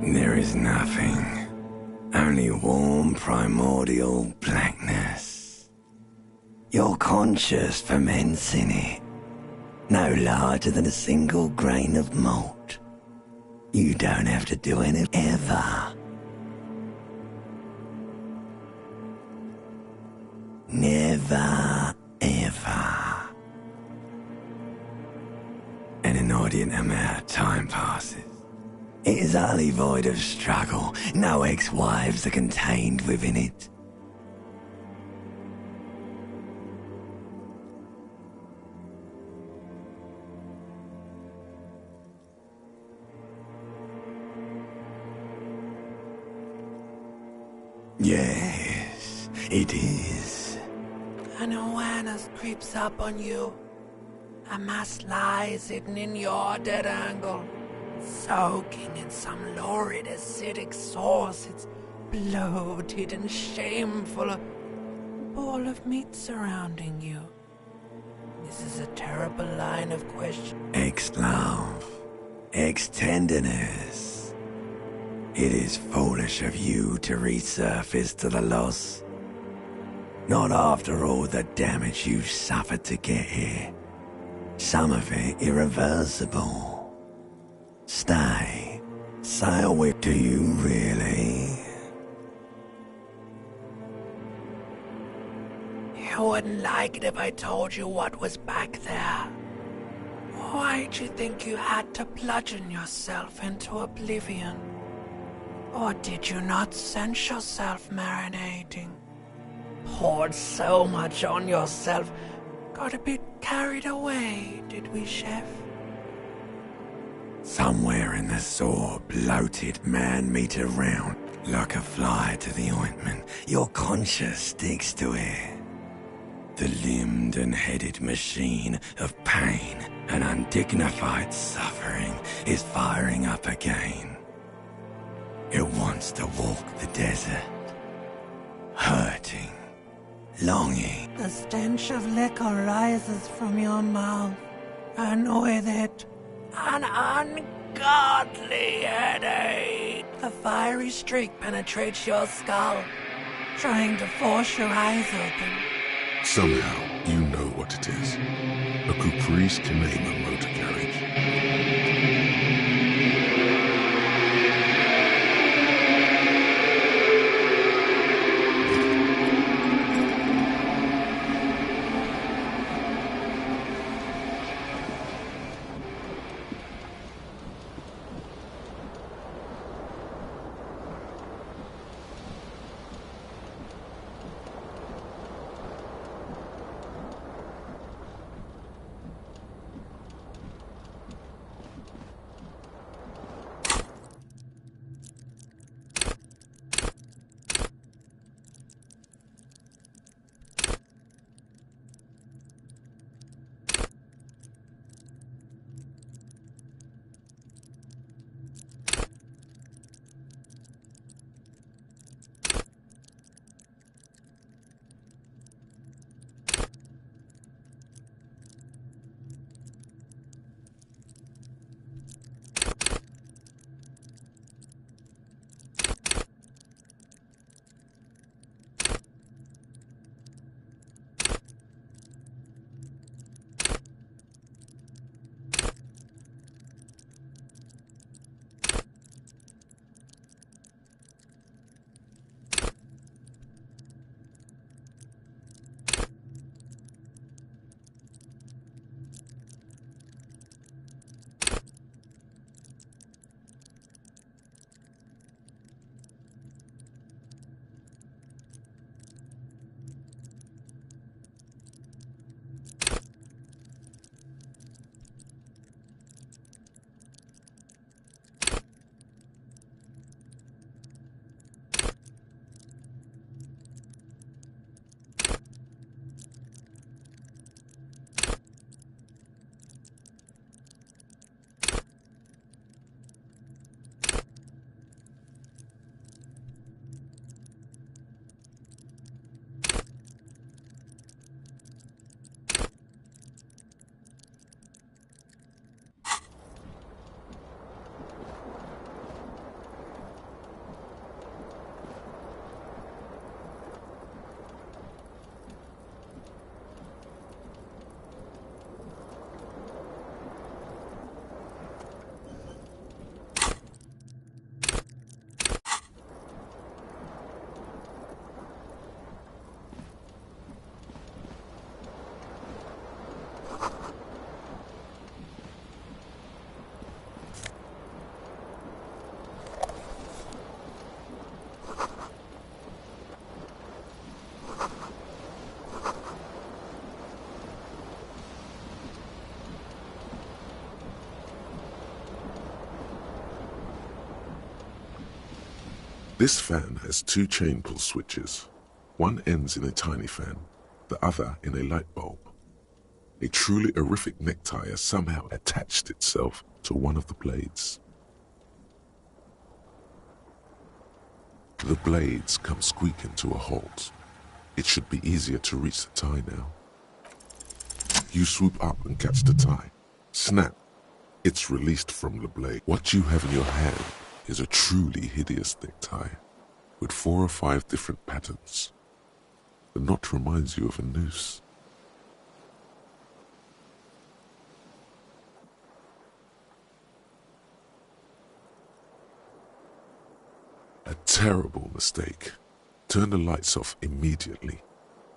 There is nothing. Only warm primordial blackness. Your conscious ferments in it. No larger than a single grain of malt. You don't have to do any ever. Never, ever. An inordinate amount of time passes. It is utterly void of struggle. No ex-wives are contained within it. Yes, it is. An awareness creeps up on you. A mass lies hidden in your dead angle. Soaking in some lurid acidic sauce, it's bloated and shameful, a ball of meat surrounding you. This is a terrible line of question. Ex-love, ex-tenderness. It is foolish of you to resurface to the loss. Not after all the damage you suffered to get here. Some of it irreversible. Stay. Sail with, do you really? You wouldn't like it if I told you what was back there. Why'd you think you had to bludgeon yourself into oblivion? Or did you not sense yourself marinating? Poured so much on yourself, got a bit carried away, did we, Chef? Somewhere in the sore, bloated man-meat around, like a fly to the ointment, your conscience sticks to it. The limbed and headed machine of pain and undignified suffering is firing up again. It wants to walk the desert, hurting, longing. The stench of liquor rises from your mouth, and with it, an ungodly headache. A fiery streak penetrates your skull, trying to force your eyes open. Somehow, you know what it is. A caprice to name a motor carriage. This fan has two chain pull switches. One ends in a tiny fan, the other in a light bulb. A truly horrific necktie has somehow attached itself to one of the blades. The blades come squeaking to a halt. It should be easier to reach the tie now. You swoop up and catch the tie. Snap! It's released from the blade. What you have in your hand is a truly hideous necktie, with 4 or 5 different patterns. The knot reminds you of a noose. A terrible mistake. Turn the lights off immediately.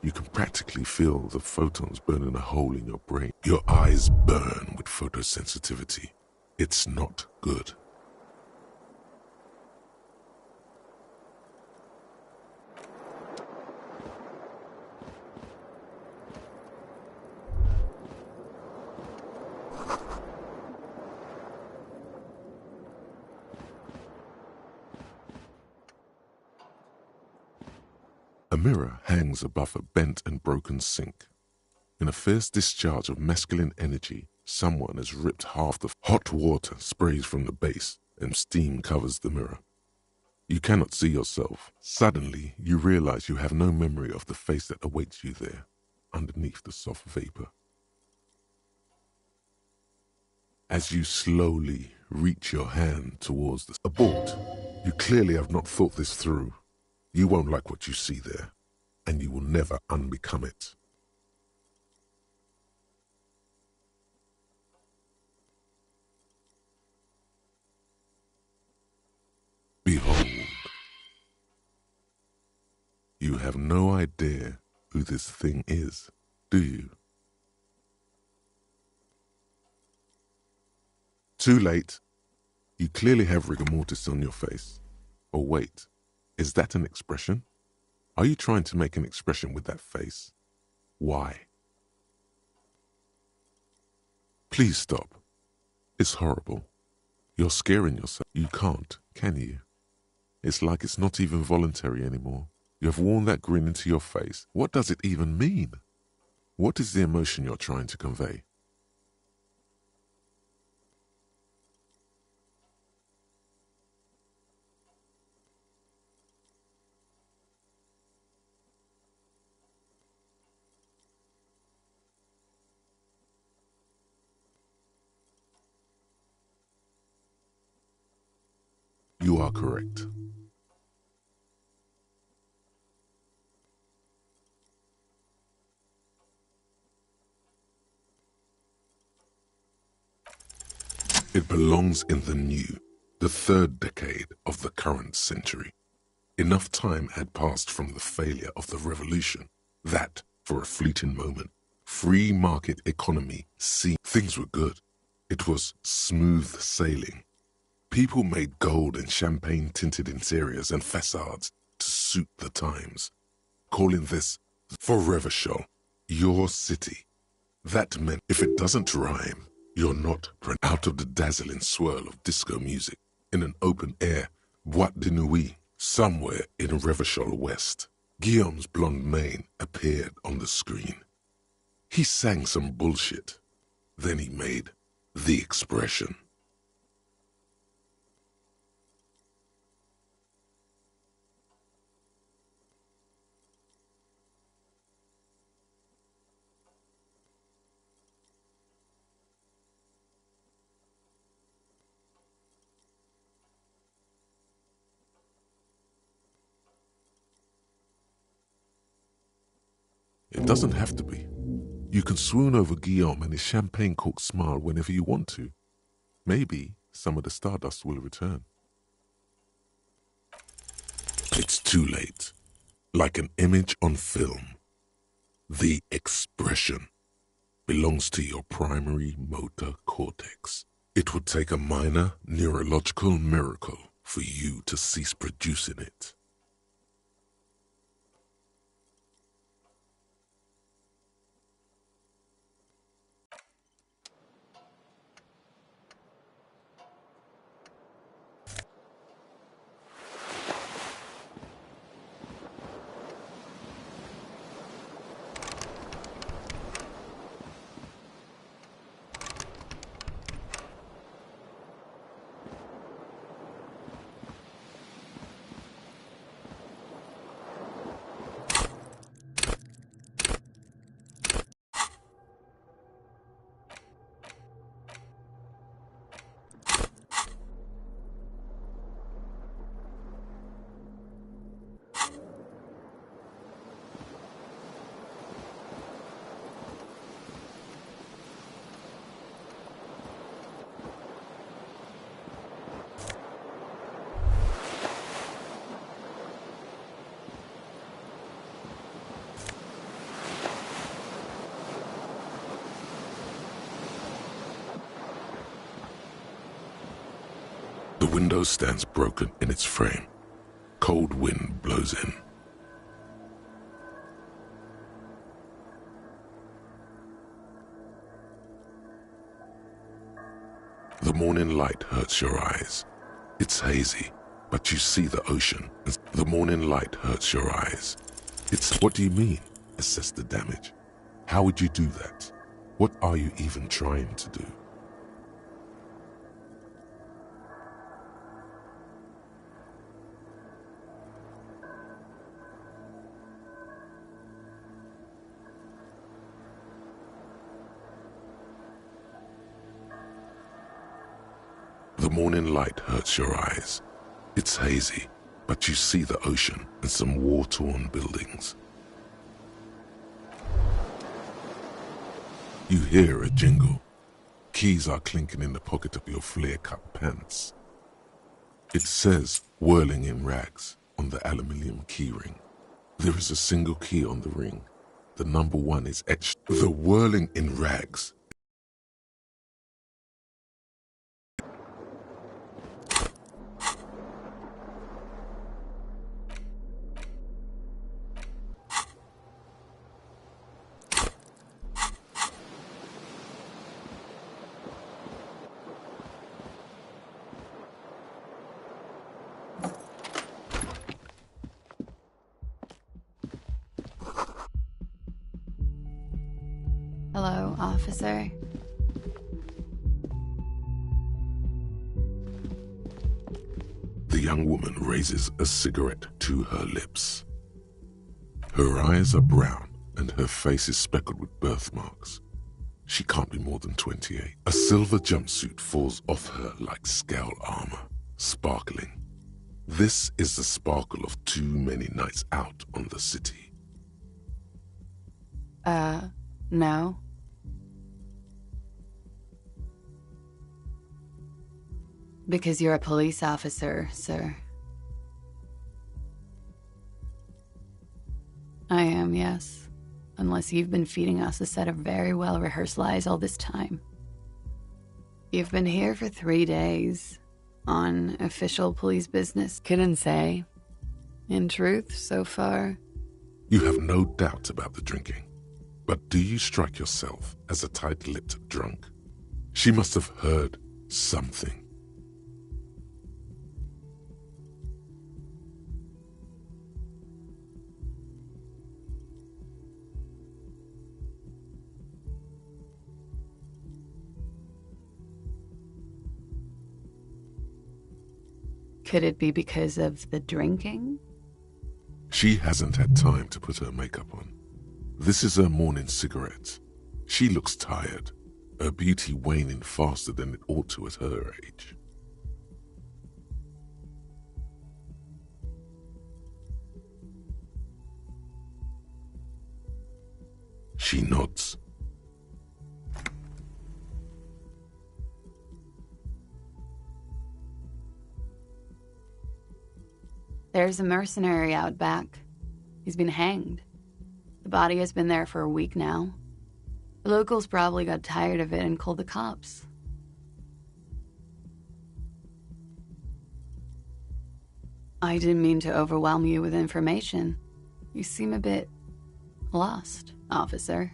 You can practically feel the photons burning a hole in your brain. Your eyes burn with photosensitivity. It's not good. A mirror hangs above a bent and broken sink. In a fierce discharge of masculine energy, someone has ripped half the hot water sprays from the base and steam covers the mirror. You cannot see yourself. Suddenly, you realize you have no memory of the face that awaits you there, underneath the soft vapor. As you slowly reach your hand towards the abort, you clearly have not thought this through. You won't like what you see there, and you will never unbecome it. Behold. You have no idea who this thing is, do you? Too late. You clearly have rigor mortis on your face. Oh wait, is that an expression? Are you trying to make an expression with that face? Why? Please stop. It's horrible. You're scaring yourself. You can't, can you? It's like it's not even voluntary anymore. You have worn that grin into your face. What does it even mean? What is the emotion you're trying to convey? You are correct. It belongs in the new, the 3rd decade of the current century. Enough time had passed from the failure of the revolution that, for a fleeting moment, free market economy seemed things were good. It was smooth sailing. People made gold and champagne-tinted interiors and facades to suit the times, calling this Forever Show, your city. That meant if it doesn't rhyme, you're not out of the dazzling swirl of disco music in an open-air boîte de nuit somewhere in Revachol West. Guillaume's blonde mane appeared on the screen. He sang some bullshit. Then he made the expression. It doesn't have to be. You can swoon over Guillaume and his champagne-corked smile whenever you want to. Maybe some of the stardust will return. It's too late. Like an image on film. The expression belongs to your primary motor cortex. It would take a minor neurological miracle for you to cease producing it. The window stands broken in its frame. Cold wind blows in. The morning light hurts your eyes. It's hazy, but you see the ocean. The morning light hurts your eyes. What do you mean? Assess the damage. How would you do that? What are you even trying to do? The morning light hurts your eyes. It's hazy, but you see the ocean and some war-torn buildings. You hear a jingle. Keys are clinking in the pocket of your flare-cut pants. It says, whirling in rags, on the aluminium keyring. There is a single key on the ring. The number 1 is etched. The whirling in rags. Hello, officer. The young woman raises a cigarette to her lips. Her eyes are brown and her face is speckled with birthmarks. She can't be more than 28. A silver jumpsuit falls off her like scale armor, sparkling. This is the sparkle of too many nights out on the city. No. Because you're a police officer, sir. I am, yes. Unless you've been feeding us a set of very well-rehearsed lies all this time. You've been here for 3 days, on official police business. Couldn't say. In truth, so far. You have no doubt about the drinking. But do you strike yourself as a tight-lipped drunk? She must have heard something. Could it be because of the drinking? She hasn't had time to put her makeup on. This is her morning cigarette. She looks tired, her beauty waning faster than it ought to at her age. She nods. There's a mercenary out back. He's been hanged. The body has been there for a week now. The locals probably got tired of it and called the cops. I didn't mean to overwhelm you with information. You seem a bit lost, officer.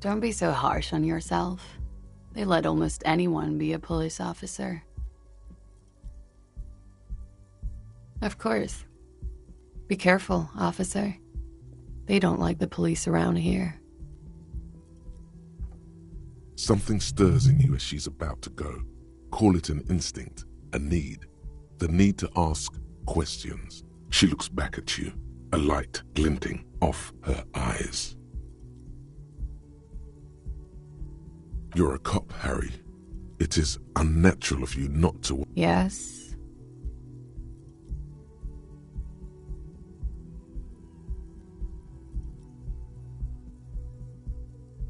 Don't be so harsh on yourself. They let almost anyone be a police officer. Of course. Be careful, officer. They don't like the police around here. Something stirs in you as she's about to go. Call it an instinct, a need. The need to ask questions. She looks back at you, a light glinting off her eyes. You're a cop, Harry. It is unnatural of you not to... Yes?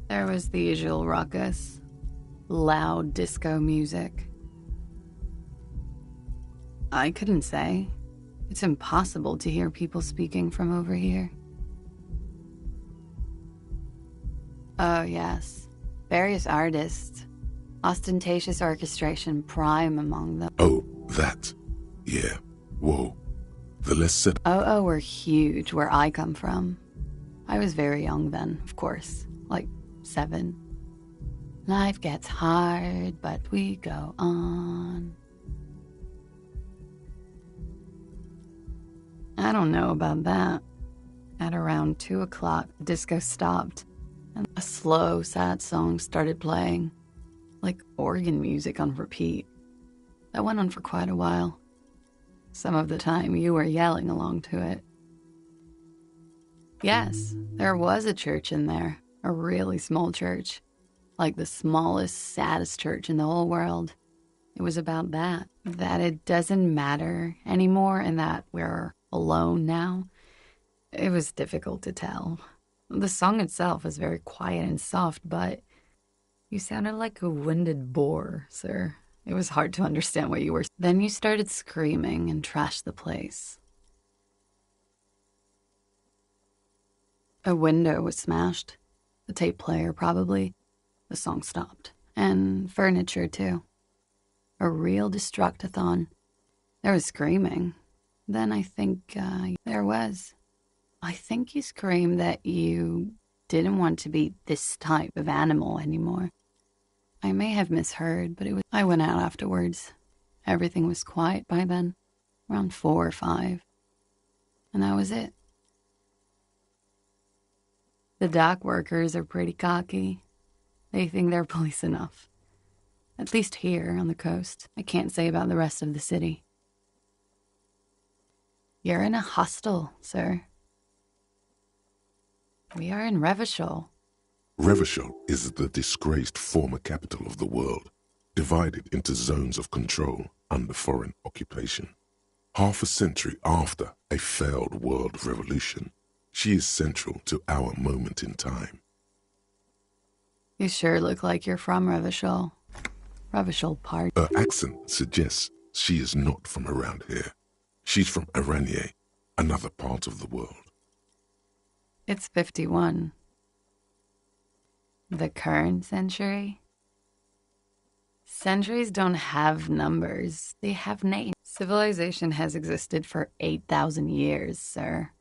There was the usual ruckus. Loud disco music. I couldn't say. It's impossible to hear people speaking from over here. Oh, yes. Various artists. Ostentatious orchestration prime among them. Oh, that. Yeah. Whoa. The less said. Oh, were huge where I come from. I was very young then, of course. Like 7. Life gets hard, but we go on. I don't know about that. At around 2 o'clock, the disco stopped, and a slow, sad song started playing, like organ music on repeat. That went on for quite a while. Some of the time, you were yelling along to it. Yes, there was a church in there, a really small church, like the smallest, saddest church in the whole world. It was about that it doesn't matter anymore and that we're alone now. It was difficult to tell. The song itself was very quiet and soft, but you sounded like a winded boar, sir. It was hard to understand what you were. Then you started screaming and trashed the place. A window was smashed. The tape player, probably. The song stopped. And furniture, too. A real destructathon. There was screaming. Then I think there was. I think you screamed that you didn't want to be this type of animal anymore. I may have misheard, but I went out afterwards. Everything was quiet by then, around 4 or 5. And that was it. The dock workers are pretty cocky. They think they're police enough. At least here on the coast. I can't say about the rest of the city. You're in a hostel, sir. We are in Revachol. Revachol is the disgraced former capital of the world, divided into zones of control under foreign occupation. Half a century after a failed world revolution, she is central to our moment in time. You sure look like you're from Revachol. Revachol Park. Her accent suggests she is not from around here. She's from Aranier, another part of the world. It's 51. The current century? Centuries don't have numbers. They have names. Civilization has existed for 8,000 years, sir.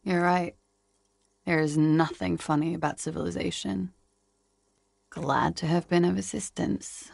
You're right. There is nothing funny about civilization. Glad to have been of assistance.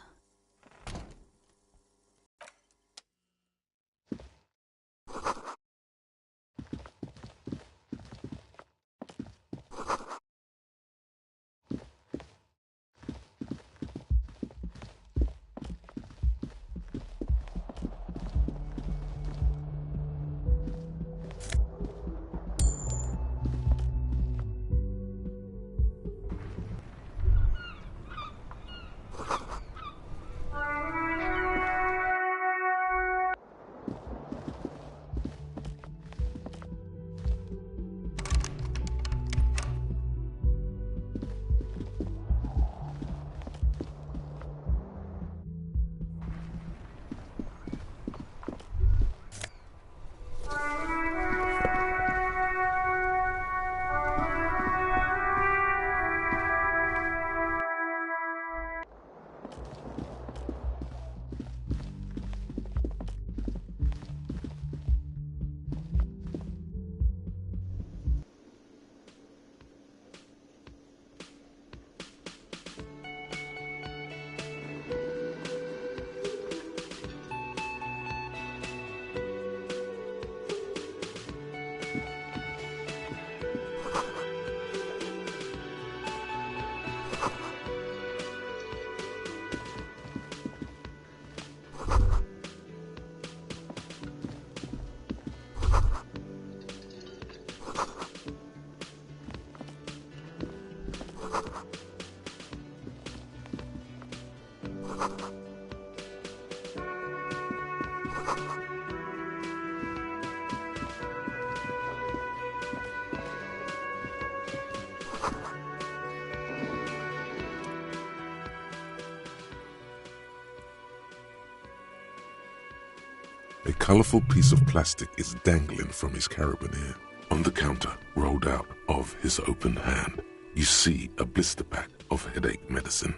A colorful piece of plastic is dangling from his carabiner. On the counter, rolled out of his open hand, you see a blister pack of headache medicine.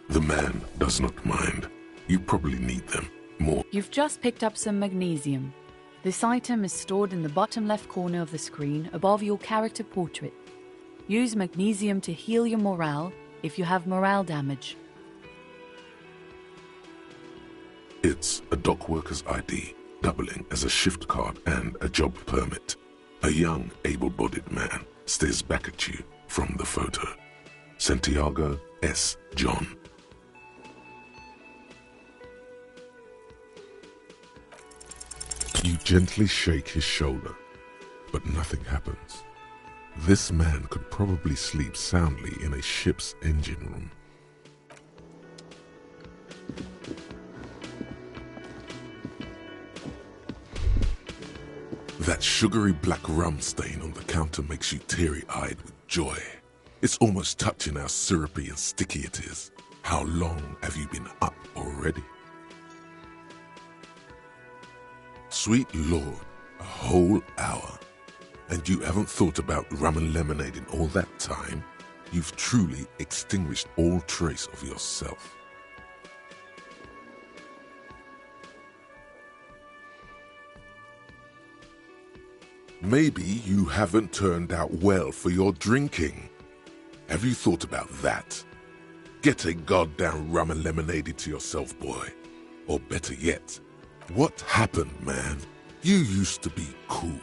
The man does not mind. You probably need them more. You've just picked up some magnesium. This item is stored in the bottom left corner of the screen above your character portrait. Use magnesium to heal your morale if you have morale damage. It's a dock worker's ID, doubling as a shift card and a job permit. A young, able-bodied man stares back at you from the photo. Santiago S. John. You gently shake his shoulder, but nothing happens. This man could probably sleep soundly in a ship's engine room. That sugary black rum stain on the counter makes you teary-eyed with joy. It's almost touching how syrupy and sticky it is. How long have you been up already? Sweet Lord, a whole hour. And you haven't thought about rum and lemonade in all that time? You've truly extinguished all trace of yourself. Maybe you haven't turned out well for your drinking. Have you thought about that? Get a goddamn rum and lemonade to yourself, boy. Or better yet, what happened, man? You used to be cool.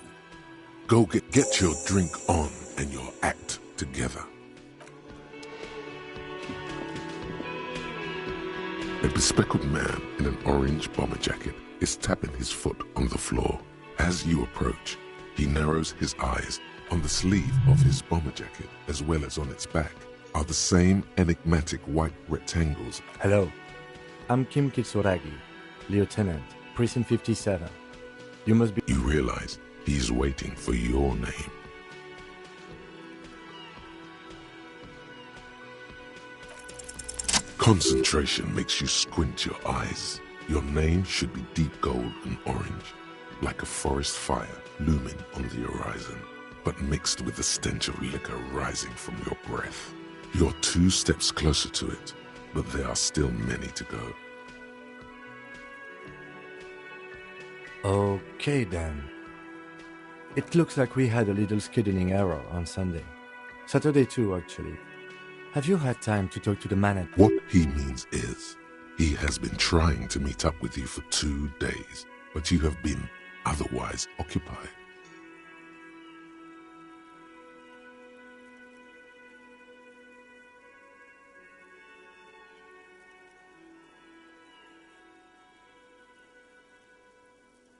Go get your drink on and your act together. A bespectacled man in an orange bomber jacket is tapping his foot on the floor. As you approach, he narrows his eyes. On the sleeve of his bomber jacket, as well as on its back, are the same enigmatic white rectangles. Hello, I'm Kim Kitsuragi, Lieutenant, Precinct 57. You must be... You realize he's waiting for your name. Concentration makes you squint your eyes. Your name should be deep gold and orange, like a forest fire looming on the horizon, but mixed with the stench of liquor rising from your breath. You're 2 steps closer to it, but there are still many to go. Okay then. It looks like we had a little scheduling error on Sunday. Saturday too, actually. Have you had time to talk to the manager? What he means is, he has been trying to meet up with you for 2 days, but you have been otherwise occupied.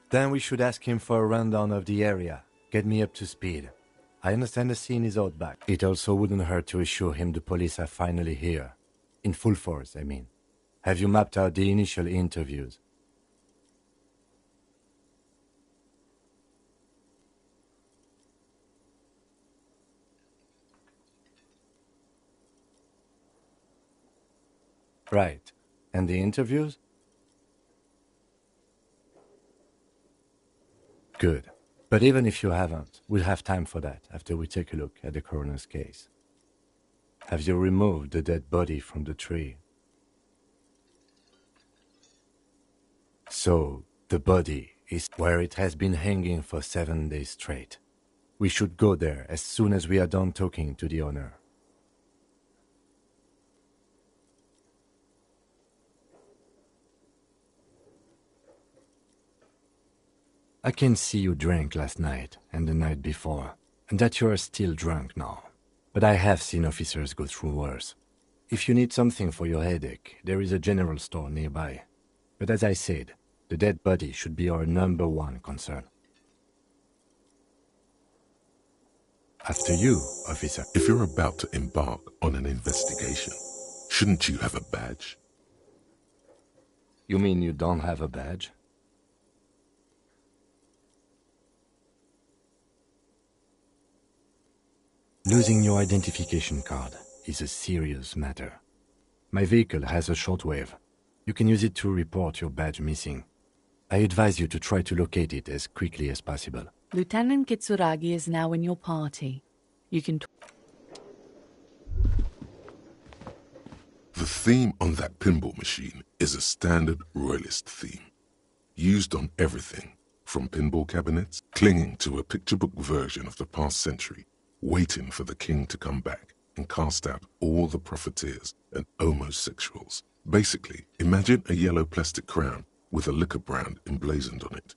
Then we should ask him for a rundown of the area. Get me up to speed. I understand the scene is out back. It also wouldn't hurt to assure him the police are finally here. In full force, I mean. Have you mapped out the initial interviews? Right. And the interviews? Good. But even if you haven't, we'll have time for that after we take a look at the coroner's case. Have you removed the dead body from the tree? So, the body is where it has been hanging for 7 days straight. We should go there as soon as we are done talking to the owner. I can see you drank last night and the night before, and that you are still drunk now. But I have seen officers go through worse. If you need something for your headache, there is a general store nearby. But as I said, the dead body should be our #1 concern. After you, officer. If you're about to embark on an investigation, shouldn't you have a badge? You mean you don't have a badge? Losing your identification card is a serious matter. My vehicle has a shortwave. You can use it to report your badge missing. I advise you to try to locate it as quickly as possible. Lieutenant Kitsuragi is now in your party. You can... The theme on that pinball machine is a standard royalist theme, used on everything from pinball cabinets, clinging to a picture book version of the past century, waiting for the king to come back and cast out all the profiteers and homosexuals. Basically, imagine a yellow plastic crown with a liquor brand emblazoned on it.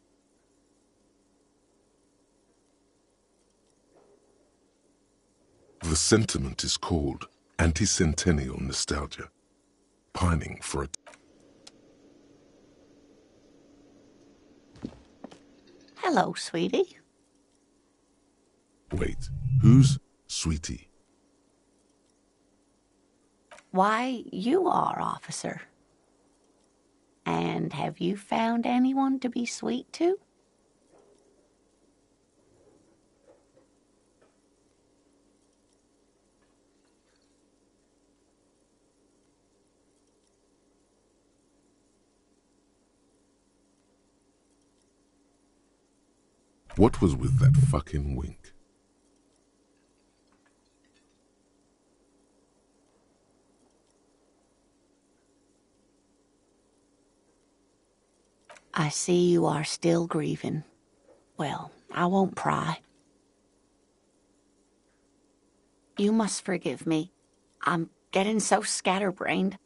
The sentiment is called anti-centennial nostalgia, pining for it. Hello, sweetie. Wait, who's Sweetie? Why, you are, officer. And have you found anyone to be sweet to? What was with that fucking wink? I see you are still grieving. Well, I won't pry. You must forgive me. I'm getting so scatterbrained.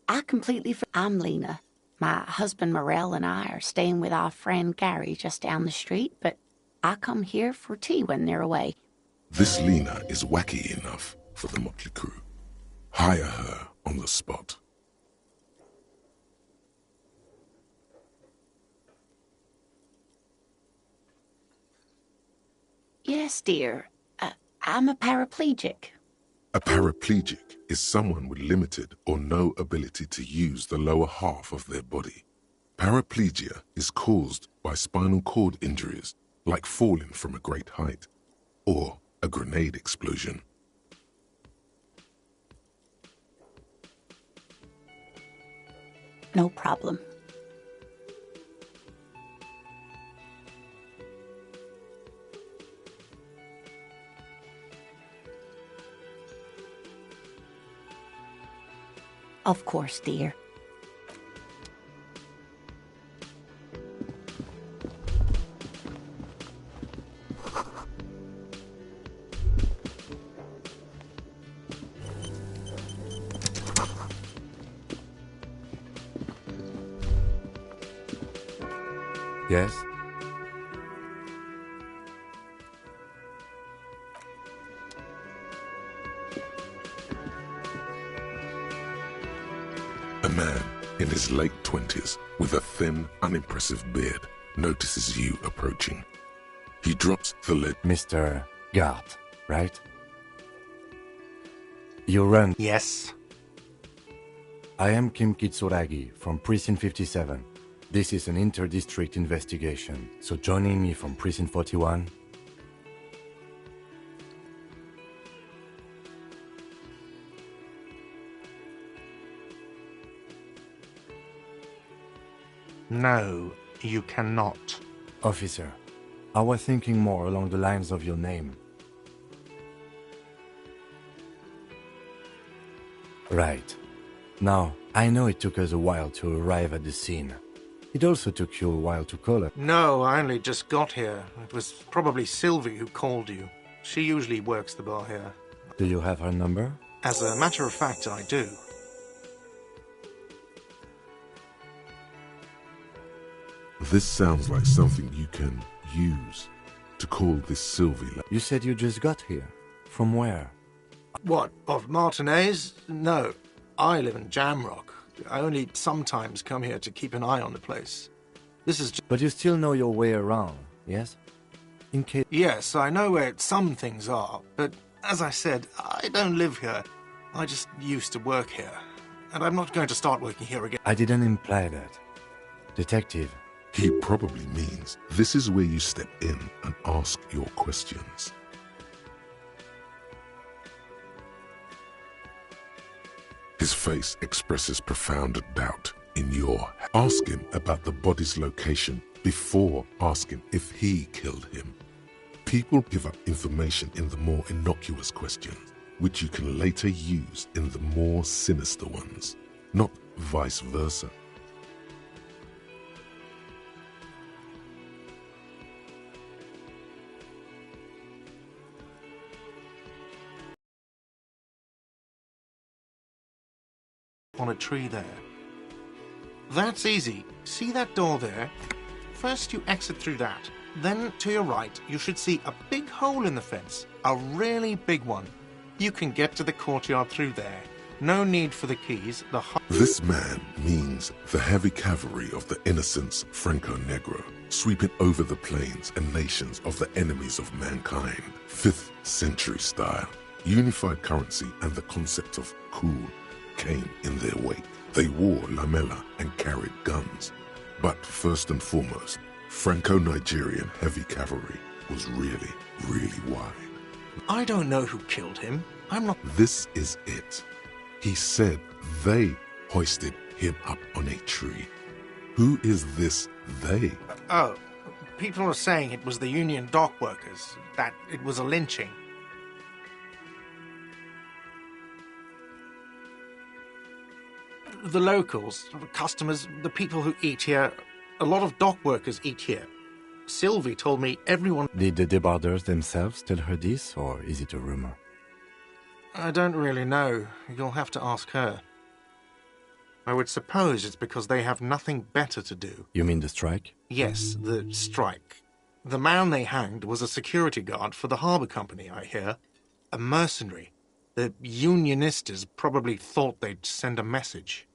I completely I'm Lena. My husband Morel and I are staying with our friend Gary just down the street, but I come here for tea when they're away. This Lena is wacky enough for the motley crew. Hire her on the spot. Yes, dear. I'm a paraplegic. A paraplegic is someone with limited or no ability to use the lower half of their body. Paraplegia is caused by spinal cord injuries, like falling from a great height, or a grenade explosion. No problem. Of course, dear. Yes? A man in his late 20s with a thin, unimpressive beard notices you approaching. He drops the lid. Mr. Gart, right? You run. Yes. I am Kim Kitsuragi from Precinct 57. This is an inter-district investigation, so joining me from Precinct 41... No, you cannot. Officer, I was thinking more along the lines of your name. Right. Now, I know it took us a while to arrive at the scene. It also took you a while to call us. No, I only just got here. It was probably Sylvie who called you. She usually works the bar here. Do you have her number? As a matter of fact, I do. This sounds like something you can use to call this Sylvie. You said you just got here. From where? What, of Martinez? No, I live in Jamrock. I only sometimes come here to keep an eye on the place. This is But you still know your way around, yes? In case... Yes, I know where some things are, but as I said, I don't live here. I just used to work here, and I'm not going to start working here again. I didn't imply that. Detective. He probably means this is where you step in and ask your questions. His face expresses profound doubt in your... Ask him about the body's location before asking if he killed him. People give up information in the more innocuous questions, which you can later use in the more sinister ones, not vice versa. On a tree there. That's easy. See that door there? First you exit through that. Then to your right you should see a big hole in the fence. A really big one. You can get to the courtyard through there. No need for the keys. This man means the heavy cavalry of the innocents Franco Negro, sweeping over the plains and nations of the enemies of mankind. 5th century style. Unified currency and the concept of cool came in their wake. They wore lamella and carried guns. But first and foremost, Franco-Nigerian heavy cavalry was really, really wide. I don't know who killed him. I'm not... This is it. He said they hoisted him up on a tree. Who is this they? Oh, people are saying it was the union dock workers, that it was a lynching. The locals, the customers, the people who eat here, a lot of dock workers eat here. Sylvie told me everyone... Did the debarders themselves tell her this, or is it a rumor? I don't really know. You'll have to ask her. I would suppose it's because they have nothing better to do. You mean the strike? Yes, the strike. The man they hanged was a security guard for the harbour company, I hear. A mercenary. The unionistas probably thought they'd send a message.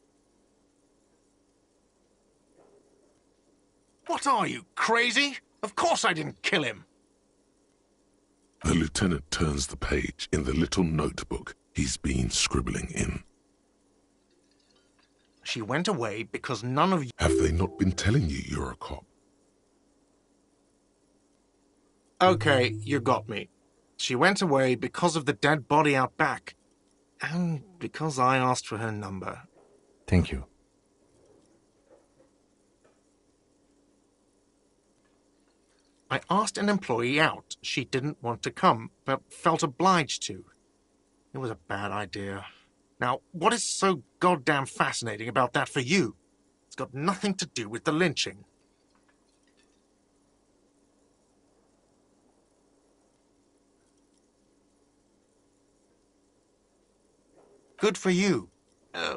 What are you, crazy? Of course I didn't kill him. The lieutenant turns the page in the little notebook he's been scribbling in. She went away because none of you... Have they not been telling you you're a cop? Okay, you got me. She went away because of the dead body out back. And because I asked for her number. Thank you. I asked an employee out. She didn't want to come, but felt obliged to. It was a bad idea. Now, what is so goddamn fascinating about that for you? It's got nothing to do with the lynching. Good for you.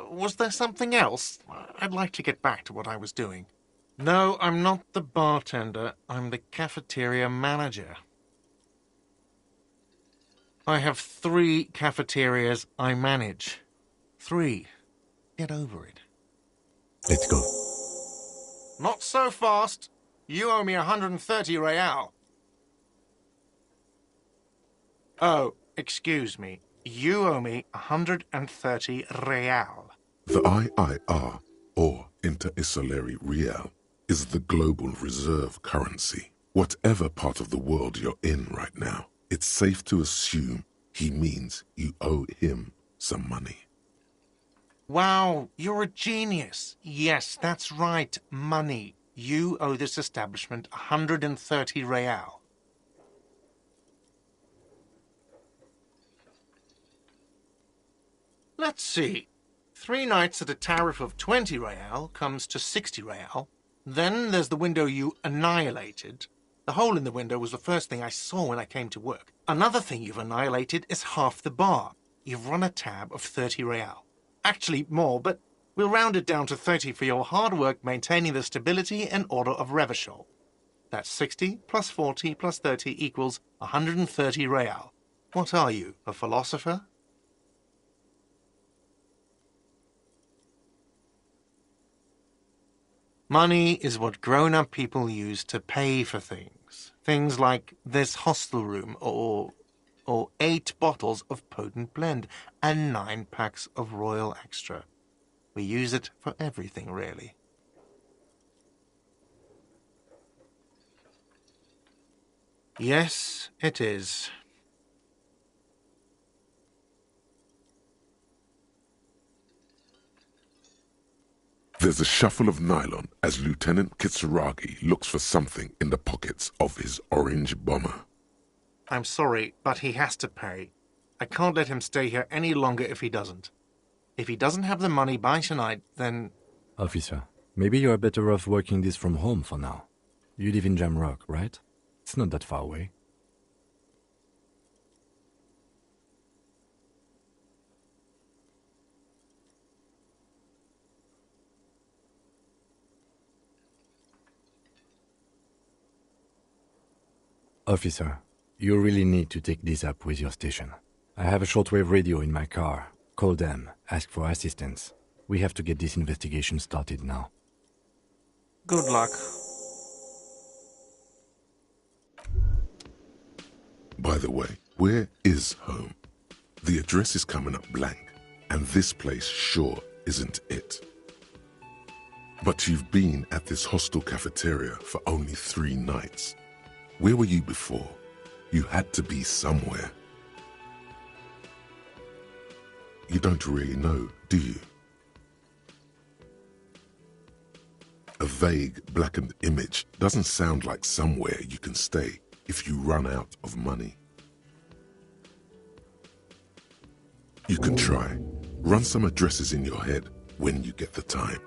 Was there something else? I'd like to get back to what I was doing. No, I'm not the bartender. I'm the cafeteria manager. I have 3 cafeterias I manage. 3. Get over it. Let's go. Not so fast. You owe me 130 real. Oh, excuse me. You owe me 130 real. The IIR, or Inter-Isolary Real, is the global reserve currency. Whatever part of the world you're in right now, it's safe to assume he means you owe him some money. Wow, you're a genius. Yes, that's right, money. You owe this establishment 130 real. Let's see. 3 nights at a tariff of 20 real comes to 60 real. Then there's the window you annihilated. The hole in the window was the first thing I saw when I came to work. Another thing you've annihilated is half the bar. You've run a tab of 30 real. Actually, more, but we'll round it down to 30 for your hard work maintaining the stability and order of Revachol. That's 60 plus 40 plus 30 equals 130 real. What are you, a philosopher? Money is what grown-up people use to pay for things. Things like this hostel room or 8 bottles of potent blend and 9 packs of Royal Extra. We use it for everything, really. Yes, it is. There's a shuffle of nylon as Lieutenant Kitsuragi looks for something in the pockets of his orange bomber. I'm sorry, but he has to pay. I can't let him stay here any longer if he doesn't. If he doesn't have the money by tonight, then... Officer, maybe you're better off working this from home for now. You live in Jamrock, right? It's not that far away. Officer, you really need to take this up with your station. I have a shortwave radio in my car. Call them, ask for assistance. We have to get this investigation started now. Good luck. By the way, where is home? The address is coming up blank, and this place sure isn't it. But you've been at this hostel cafeteria for only 3 nights. Where were you before? You had to be somewhere. You don't really know, do you? A vague, blackened image doesn't sound like somewhere you can stay if you run out of money. You can try. Run some addresses in your head when you get the time.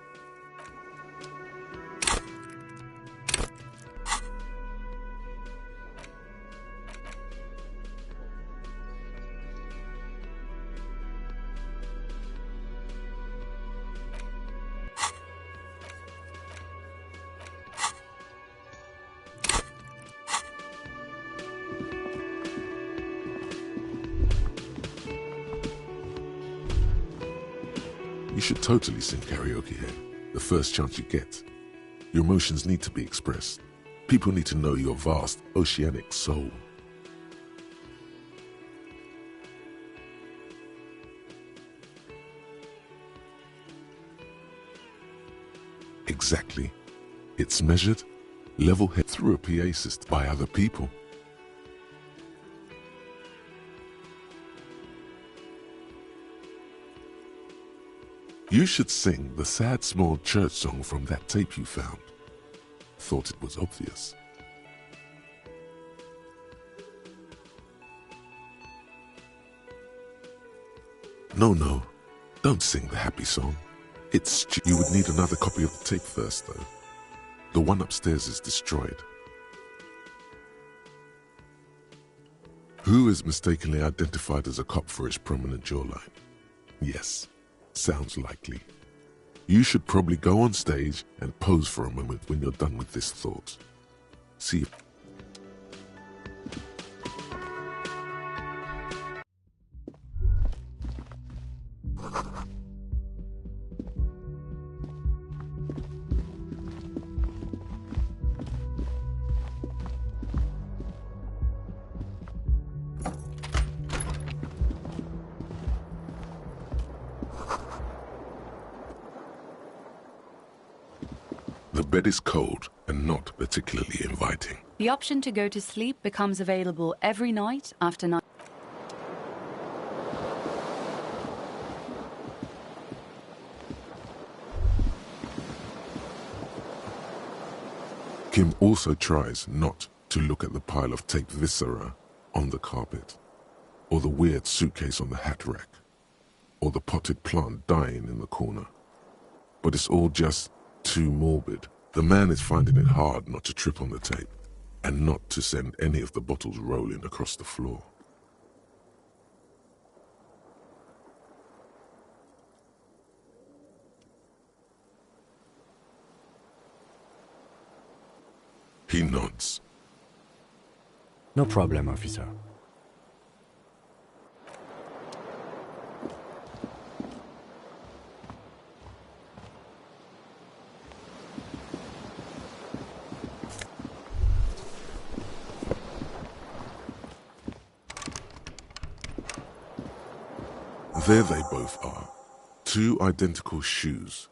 You should totally sing karaoke here, the first chance you get. Your emotions need to be expressed. People need to know your vast, oceanic soul. Exactly. It's measured, level-headed through a PA system by other people. You should sing the sad small church song from that tape you found. Thought it was obvious. No, don't sing the happy song. You would need another copy of the tape first, though. The one upstairs is destroyed. Who is mistakenly identified as a cop for his prominent jawline? Yes. Sounds likely. You should probably go on stage and pose for a moment when you're done with this thought. See if... The bed is cold and not particularly inviting. The option to go to sleep becomes available every night after night. Kim also tries not to look at the pile of taped viscera on the carpet, or the weird suitcase on the hat rack, or the potted plant dying in the corner. But it's all just too morbid. The man is finding it hard not to trip on the tape, and not to send any of the bottles rolling across the floor. He nods. No problem, officer. There they both are. 2 identical shoes,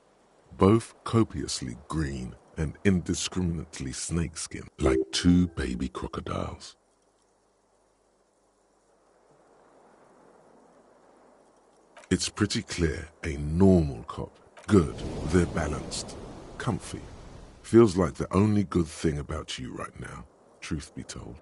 both copiously green and indiscriminately snakeskin, like 2 baby crocodiles. It's pretty clear a normal cop Good. They're balanced. Comfy. Feels like the only good thing about you right now, truth be told.